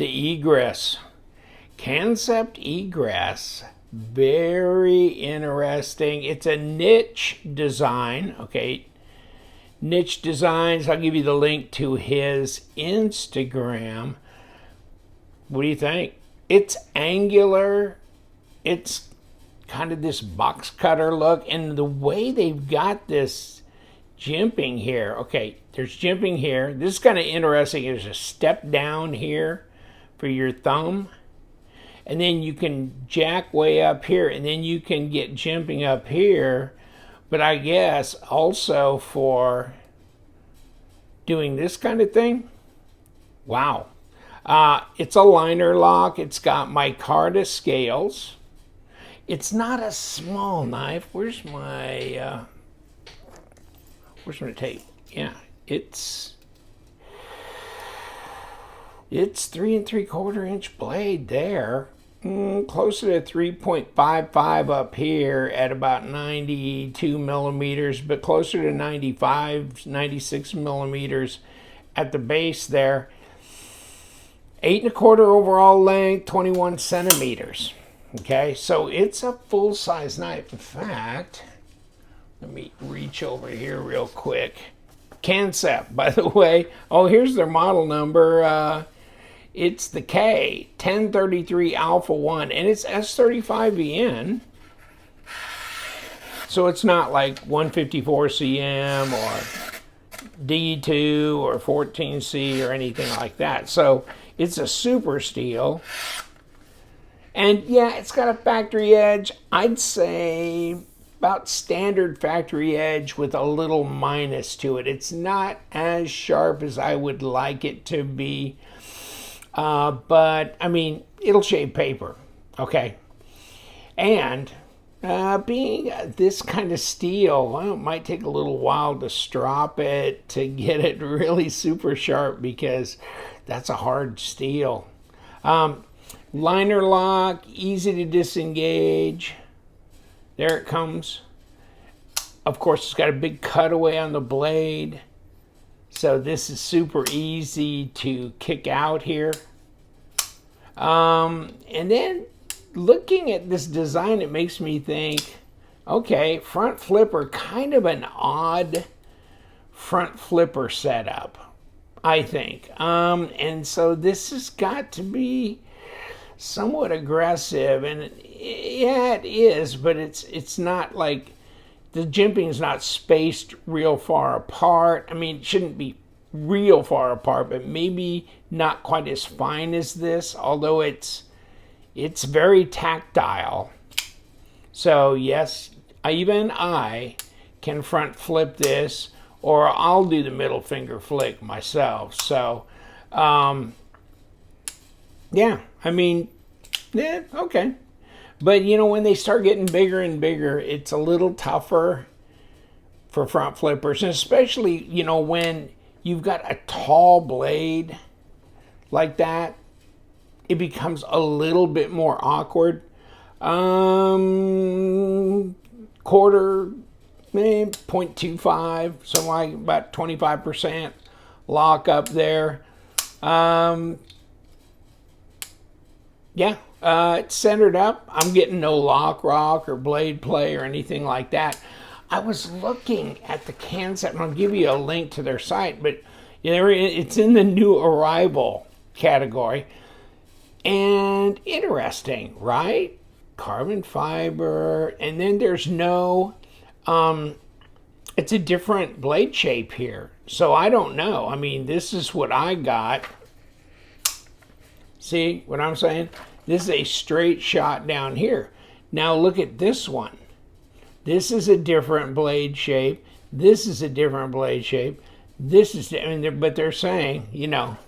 the egress. Kansept Egress. Very interesting. It's a niche design. Okay. Niche Designs. I'll give you the link to his Instagram. What do you think? It's angular. It's kind of this box cutter look. And the way they've got this jimping here. Okay, there's jimping here. This is kind of interesting. There's a step down here for your thumb. And then you can jack way up here. And then you can get jimping up here. But I guess also for doing this kind of thing. Wow. It's a liner lock. It's got micarta scales. It's not a small knife. Where's my tape? Yeah, it's 3 3/4 inch blade there. Closer to 3.55 up here at about 92 millimeters, but closer to 95, 96 millimeters at the base there. 8 1/4 overall length, 21 centimeters. Okay, so it's a full-size knife. In fact, let me reach over here real quick. Kansept, by the way. Oh, here's their model number. It's the K1033 Alpha 1, and it's S35VN. So it's not like 154 cm or D2 or 14C or anything like that. So it's a super steel. And yeah, it's got a factory edge. I'd say about standard factory edge with a little minus to it. It's not as sharp as I would like it to be. But I mean, it'll shave paper, okay? And being this kind of steel, well, it might take a little while to strop it to get it really super sharp because that's a hard steel. Liner lock, easy to disengage. There it comes. Of course, it's got a big cutaway on the blade. So this is super easy to kick out here. And then looking at this design, it makes me think, okay, front flipper, kind of an odd front flipper setup, I think. And so this has got to be somewhat aggressive, and yeah, it is, but it's not like the jimping is not spaced real far apart. I mean, it shouldn't be real far apart, but maybe not quite as fine as this, although it's very tactile. So yes, even I can front flip this, or I'll do the middle finger flick myself. So yeah, I mean, yeah, okay. But you know, when they start getting bigger and bigger, it's a little tougher for front flippers, and especially, you know, when you've got a tall blade like that, it becomes a little bit more awkward. Quarter, maybe 0.25, something like about 25% lock up there. Yeah, it's centered up. I'm getting no lock rock or blade play or anything like that. I was looking at the Kansept, and I'll give you a link to their site, but it's in the new arrival category. And interesting, right? Carbon fiber, and then there's no, it's a different blade shape here. So I don't know. I mean, this is what I got. See what I'm saying? This is a straight shot down here. Now look at this one. This is a different blade shape. This is a different blade shape. This is, but they're saying, you know.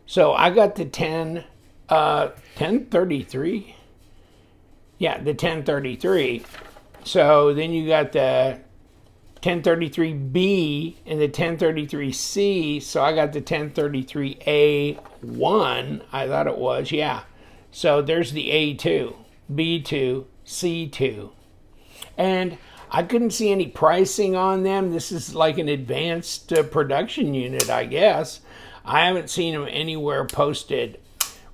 So I got the 1033. Yeah, the 1033. So then you got the 1033B and the 1033C. So I got the 1033A1, I thought it was, yeah. So there's the A2, B2, C2. And I couldn't see any pricing on them. This is like an advanced production unit, I guess. I haven't seen them anywhere posted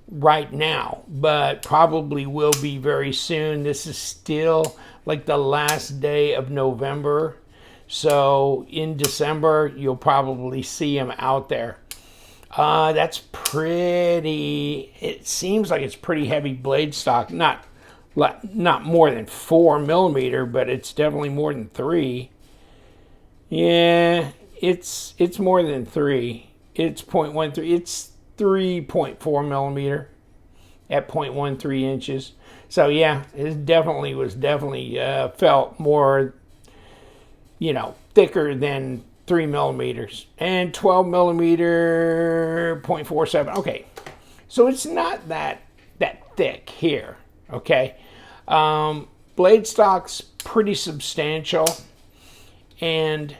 right now, but probably will be very soon. This is still like the last day of November. So in December, you'll probably see them out there. That's pretty, it seems like it's pretty heavy blade stock. Not more than 4 millimeter, but it's definitely more than 3. Yeah, it's more than 3. It's 0.13. It's 3.4 millimeter at 0.13 inches. So yeah, it definitely was felt more, thicker than 3 millimeters. And 12 millimeter 0.47. Okay, so it's not that thick here. Okay, blade stock's pretty substantial, and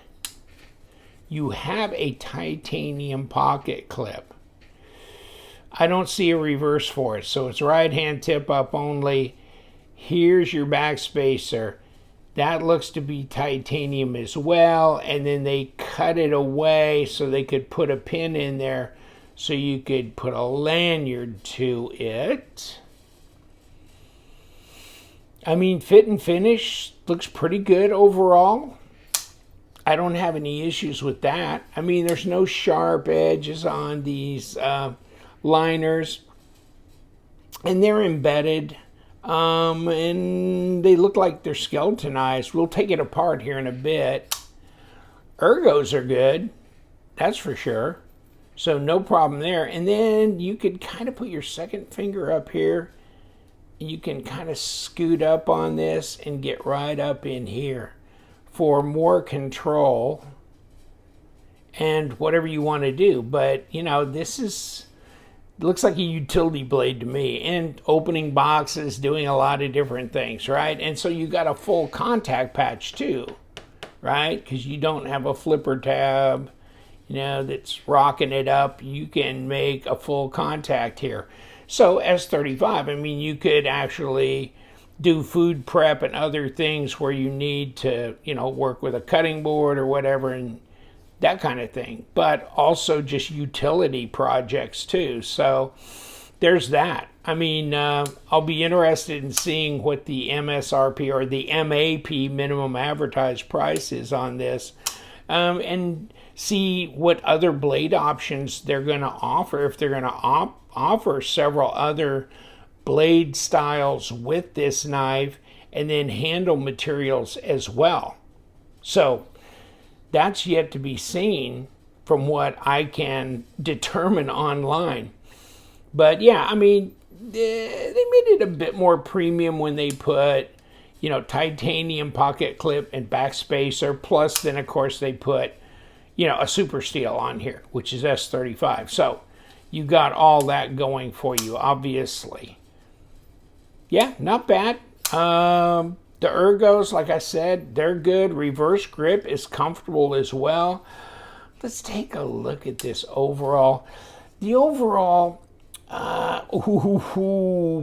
you have a titanium pocket clip. I don't see a reverse for it, so it's right hand tip up only. Here's your back spacer. That looks to be titanium as well, and then they cut it away so they could put a pin in there so you could put a lanyard to it. I mean, fit and finish looks pretty good overall. I don't have any issues with that. I mean, there's no sharp edges on these liners, and they're embedded, and they look like they're skeletonized. We'll take it apart here in a bit. Ergos are good, that's for sure. So no problem there. And then you could kind of put your second finger up here. You can kind of scoot up on this and get right up in here for more control and whatever you want to do. But, this looks like a utility blade to me, and opening boxes, doing a lot of different things, right? And so you got a full contact patch too, right? Because you don't have a flipper tab, that's rocking it up. You can make a full contact here. So S35, I mean, you could actually do food prep and other things where you need to, work with a cutting board or whatever and that kind of thing. But also just utility projects too. So there's that. I mean, I'll be interested in seeing what the MSRP or the MAP, minimum advertised price, is on this, and see what other blade options they're going to offer, if they're going to offer several other blade styles with this knife, and then handle materials as well. So that's yet to be seen from what I can determine online. But yeah, I mean, they made it a bit more premium when they put, titanium pocket clip and back spacer, plus then of course they put, a super steel on here, which is S35. So you got all that going for you, obviously. Yeah, not bad. The ergos, like I said, they're good. Reverse grip is comfortable as well. Let's take a look at this overall. The overall,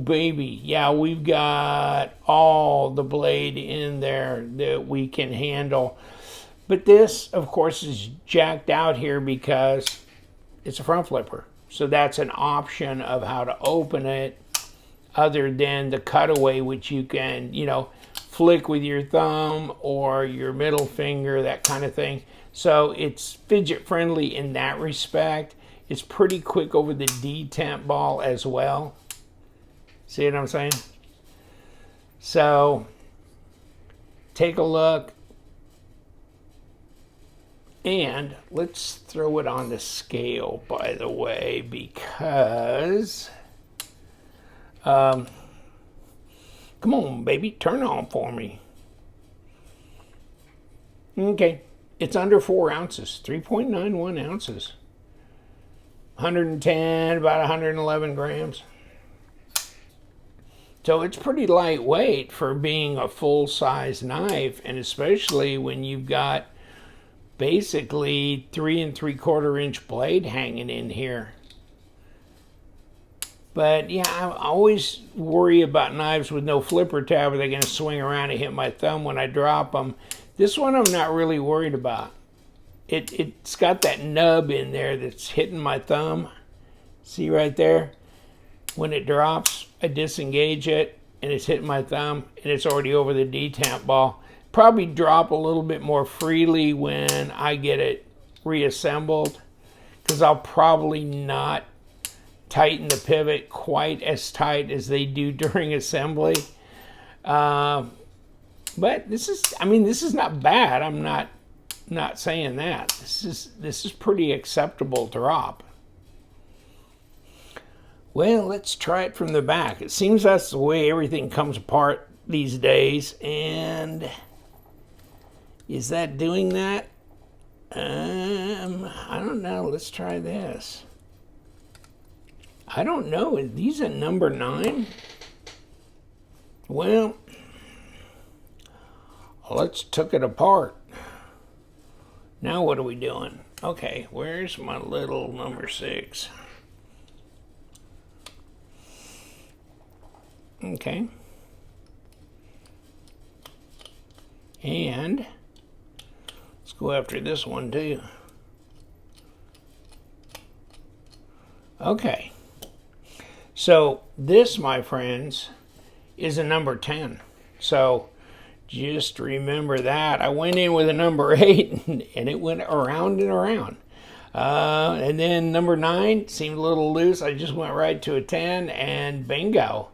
baby. Yeah, we've got all the blade in there that we can handle. But this, of course, is jacked out here because it's a front flipper. So that's an option of how to open it, other than the cutaway, which you can, flick with your thumb or your middle finger, that kind of thing. So it's fidget friendly in that respect. It's pretty quick over the detent ball as well. See what I'm saying? So take a look. And let's throw it on the scale, by the way, because, come on, baby, turn on for me. Okay, it's under 4 ounces, 3.91 ounces. 110, about 111 grams. So it's pretty lightweight for being a full-size knife, and especially when you've got basically 3 3/4 inch blade hanging in here. But yeah, I always worry about knives with no flipper tab. Are they going to swing around and hit my thumb when I drop them? This one I'm not really worried about. it's got that nub in there that's hitting my thumb. See right there? When it drops, I disengage it, and it's hitting my thumb, and it's already over the detamp ball. Probably drop a little bit more freely when I get it reassembled, because I'll probably not tighten the pivot quite as tight as they do during assembly. But this is not bad. I'm not saying that. This is pretty acceptable drop. Well, let's try it from the back. It seems that's the way everything comes apart these days. And is that doing that? I don't know. Let's try this. I don't know. Is these a number 9? Well, let's took it apart. Now what are we doing? Okay, where's my little number 6? Okay. And let's go after this one too. Okay. So this, my friends, is a number 10. So just remember that. I went in with a number 8 and it went around and around. And then number 9 seemed a little loose. I just went right to a 10 and bingo.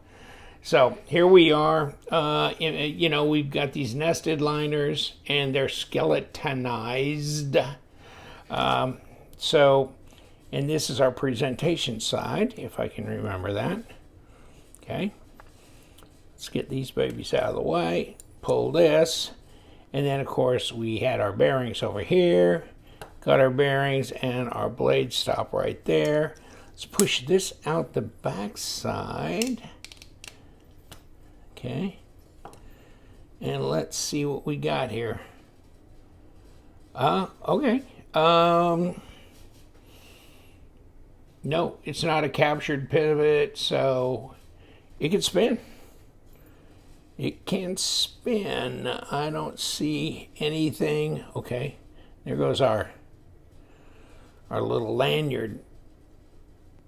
So here we are. We've got these nested liners and they're skeletonized. And this is our presentation side, if I can remember that. Okay. Let's get these babies out of the way. Pull this. And then, of course, we had our bearings over here. Got our bearings and our blade stop right there. Let's push this out the back side. Okay, and let's see what we got here. Okay. No, it's not a captured pivot, so it can spin. It can spin. I don't see anything. Okay, there goes our little lanyard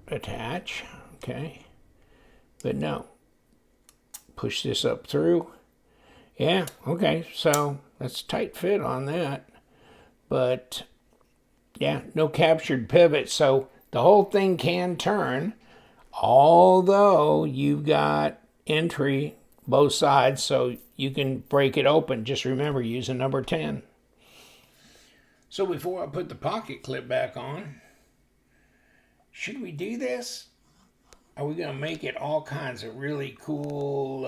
attach. Okay, but no. Push this up through. Yeah, okay, so that's a tight fit on that. But, yeah, no captured pivot, so the whole thing can turn, although you've got entry both sides, so you can break it open. Just remember, use a number 10. So before I put the pocket clip back on, should we do this? Are we going to make it all kinds of really cool?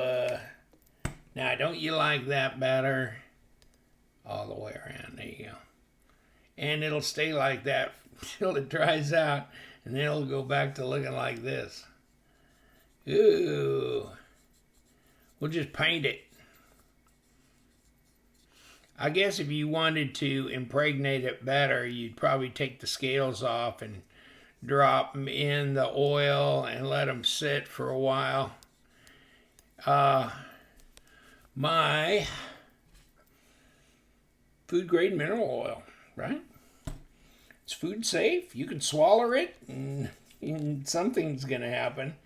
Now, don't you like that better? All the way around. There you go. And it'll stay like that until it dries out. And then it'll go back to looking like this. Ooh. We'll just paint it. I guess if you wanted to impregnate it better, you'd probably take the scales off and drop them in the oil and let them sit for a while. My food grade mineral oil, right? It's food safe. You can swallow it and something's going to happen.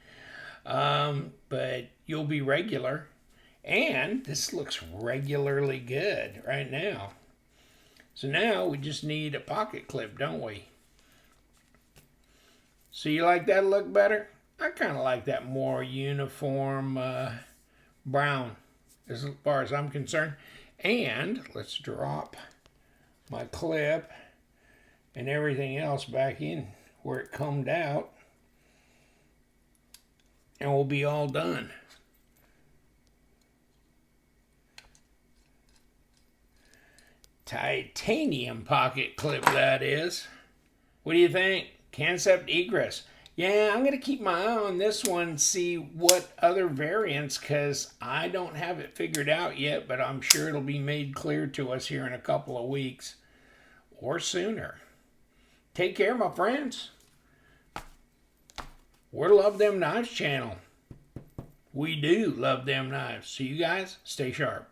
But you'll be regular. And this looks regularly good right now. So now we just need a pocket clip, don't we? So you like that look better? I kind of like that more uniform brown as far as I'm concerned. And let's drop my clip and everything else back in where it combed out. And we'll be all done. Titanium pocket clip, that is. What do you think? Kansept Egress. Yeah, I'm going to keep my eye on this one, see what other variants, because I don't have it figured out yet, but I'm sure it'll be made clear to us here in a couple of weeks or sooner. Take care, my friends. We're Love Them Knives channel. We do love them knives. So you guys, stay sharp.